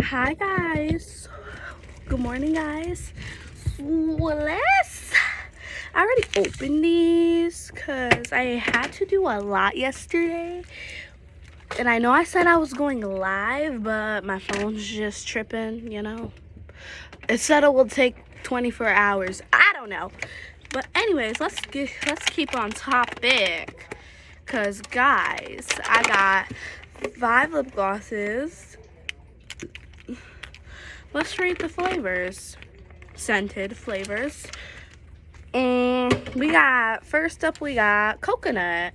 Hi guys, good morning guys. I already opened these because I had to do a lot yesterday, and I know I said I was going live, but my phone's just tripping, you know. It said it will take 24 hours. I don't know, but anyways, let's keep on topic, because guys, I got 5 lip glosses. Let's rate the flavors. Scented flavors. First up we got coconut.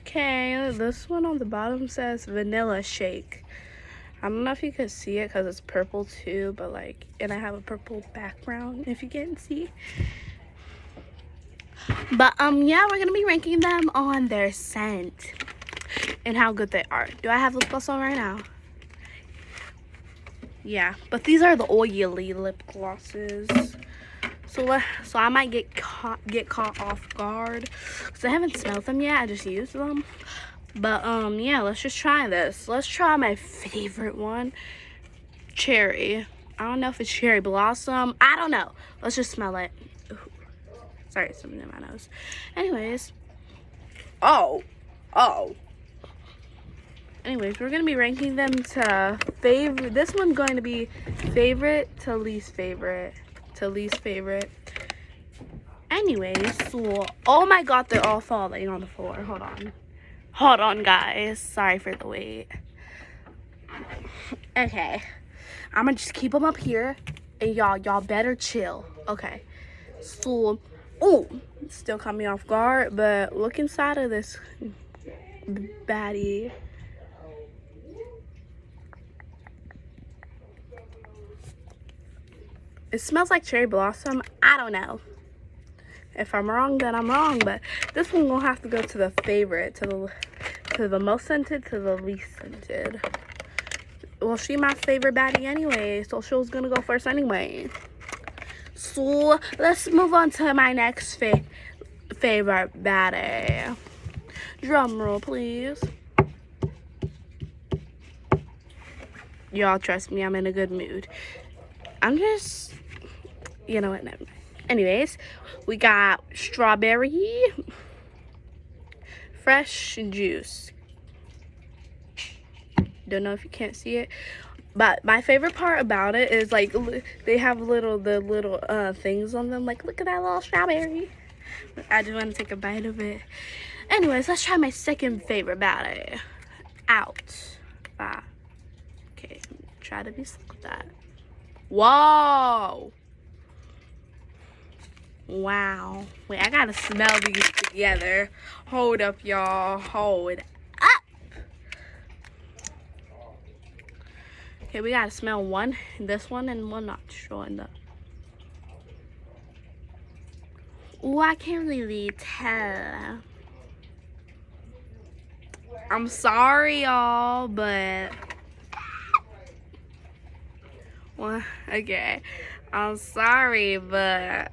Okay, this one on the bottom says vanilla shake. I don't know if you can see it because it's purple too, but and I have a purple background if you can see. But yeah, we're gonna be ranking them on their scent and how good they are. Do I have lip gloss on right now? Yeah, but these are the oily lip glosses. So I might get caught off guard because I haven't smelled them yet. I just used them. But yeah, let's just try this. Let's try my favorite one, cherry. I don't know if it's cherry blossom. I don't know. Let's just smell it. Ooh. Sorry, something in my nose. Anyways, Anyways, we're gonna be ranking them to favorite. This one's going to be favorite to least favorite. Anyways, so oh my god, they're all falling on the floor. Hold on guys, sorry for the wait. Okay, I'm gonna just keep them up here, and y'all better chill. Okay, so still caught me off guard, but look inside of this baddie. It smells like cherry blossom. I don't know. If I'm wrong, then I'm wrong. But this one will have to go to the favorite, to the most scented, to the least scented. Well, she my favorite baddie anyway, so she was gonna go first anyway. So let's move on to my next favorite baddie. Drum roll, please. Y'all trust me, I'm in a good mood. I'm just, you know what? Never mind. Anyways, we got strawberry fresh juice. Don't know if you can't see it, but my favorite part about it is they have the little things on them. Like, look at that little strawberry. I just want to take a bite of it. Anyways, let's try my second favorite baddie. Out. Okay, try to be slick with that. Whoa. Wow. Wait, I gotta smell these together. Hold up, y'all. Hold up. Okay, we gotta smell one, this one, and one not showing up. Ooh, I can't really tell. I'm sorry, y'all, but well, okay. I'm sorry, but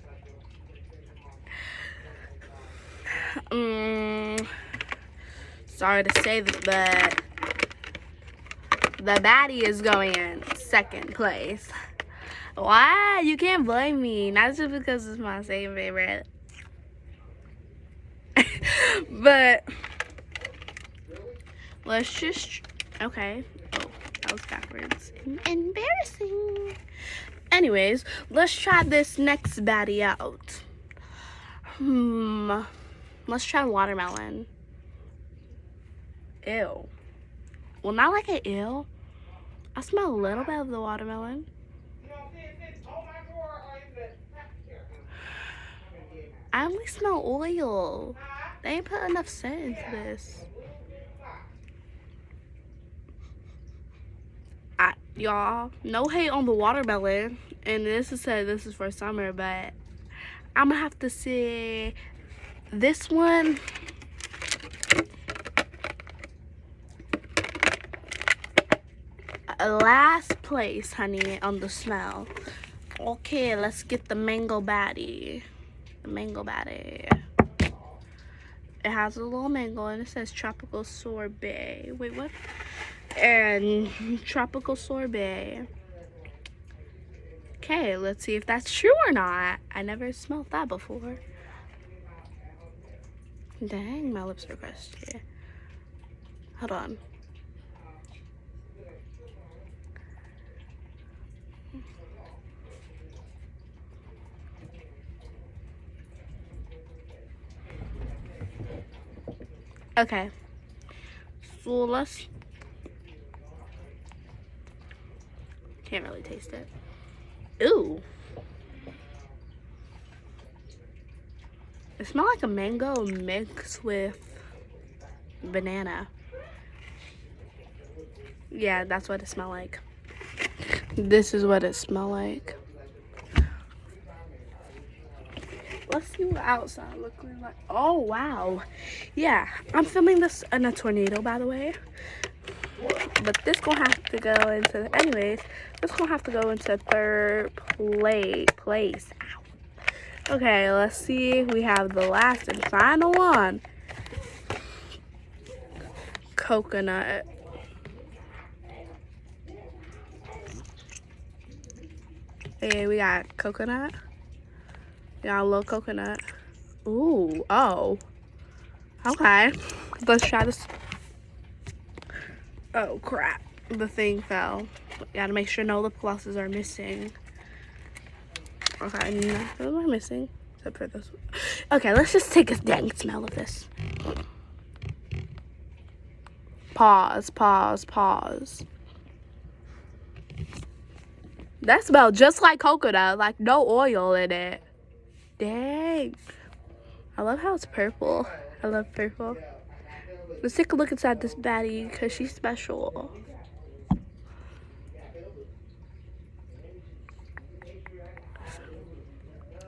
sorry to say that, but the baddie is going in second place. Why? You can't blame me. Not just because it's my second favorite. But let's just, okay. Oh, that was backwards. Embarrassing. Anyways, let's try this next baddie out. Let's try watermelon. Ew. Well, not like an ew. I smell a little bit of the watermelon. I only smell oil. They ain't put enough scent into this. Y'all, no hate on the watermelon. And this is for summer, but I'm gonna have to say this one. Last place, honey, on the smell. Okay, let's get the mango baddie. It has a little mango and it says tropical sorbet. Wait, what? and tropical sorbet. Okay, let's see if that's true or not. I never smelled that before. Dang, my lips are crusty. Hold on. Okay. So let's... Can't really taste it. Ooh. It smells like a mango mixed with banana. Yeah, that's what it smells like. This is what it smells like. Let's see what outside looks like. Oh, wow. Yeah, I'm filming this in a tornado, by the way. But this gonna have to go into, anyways, this gonna have to go into third place. Ow. Okay, let's see. We have the last and final one. Coconut. Hey, we got coconut. We got a little coconut. Ooh, oh. Okay, let's try this. Oh crap, the thing fell. Gotta make sure no lip glosses are missing. Okay, nothing am I missing except for this one. Okay, let's just take a dang smell of this. Pause. That smells just like coconut, like no oil in it. Dang. I love how it's purple. I love purple. Let's take a look inside this baddie because she's special.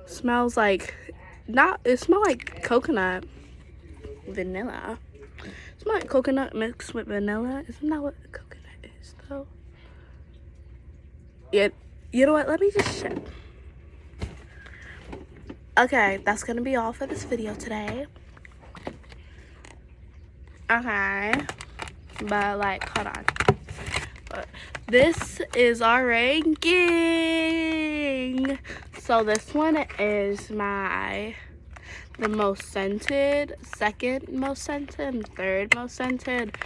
Smells like, it smells like coconut vanilla. It smells like coconut mixed with vanilla. Isn't that what coconut is though? Yeah, you know what? Let me just check. Okay, that's gonna be all for this video today. Okay, but like, hold on. This is our ranking. So this one is the most scented, second most scented, third most scented,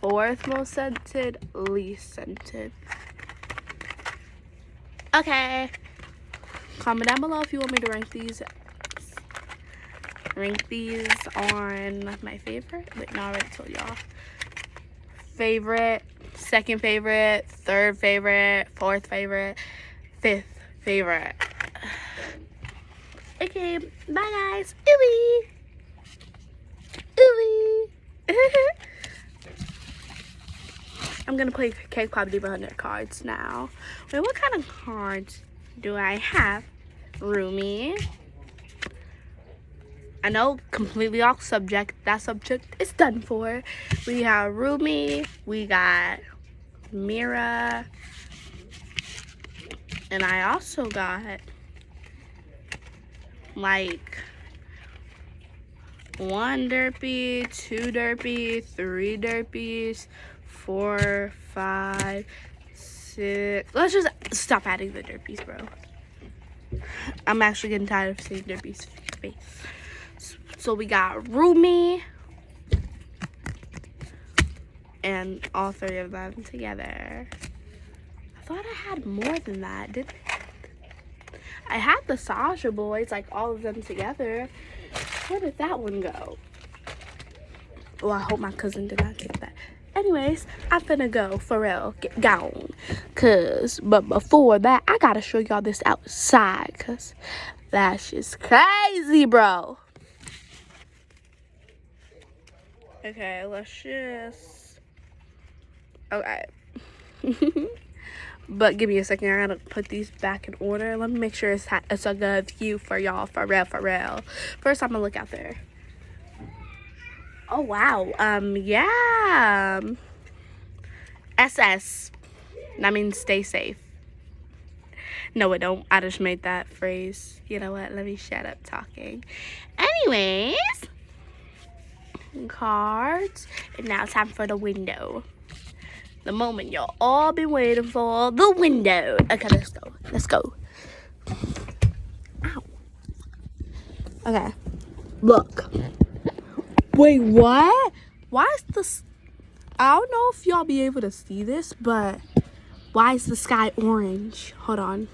fourth most scented, least scented. Okay. Comment down below if you want me to rank these on my favorite. Wait, no, I already told y'all. Favorite, second favorite, third favorite, fourth favorite, fifth favorite. Okay, bye guys. Ooey. Ooey. I'm gonna play K-pop Diva 100 cards now. Wait, what kind of cards do I have? Rumi. I know, completely off subject. That subject is done for. We have Rumi. We got Mira. And I also got like 1 derpy, 2 derpy, 3 derpies, 4, 5, 6. Let's just stop adding the derpies, bro. I'm actually getting tired of seeing derpies' face. So we got Rumi and all 3 of them together. I thought I had more than that. I had the Sasha boys, like all of them together. Where did that one go? Well, I hope my cousin did not take that. Anyways, I'm finna go for real, get gone. But before that, I gotta show y'all this outside, cause that's just crazy, bro. Okay, let's just, okay. But give me a second, I gotta put these back in order. Let me make sure it's a good view for y'all, for real. First, I'm gonna look out there. Oh, wow, yeah. SS, that means stay safe. No, it don't. I just made that phrase. You know what? Let me shut up talking. Anyways, cards. And now it's time for the window. The moment y'all all been waiting for, the window. Okay, let's go. Let's go. Ow. Okay. Look. Wait, what? Why is this? I don't know if y'all be able to see this, but why is the sky orange? Hold on.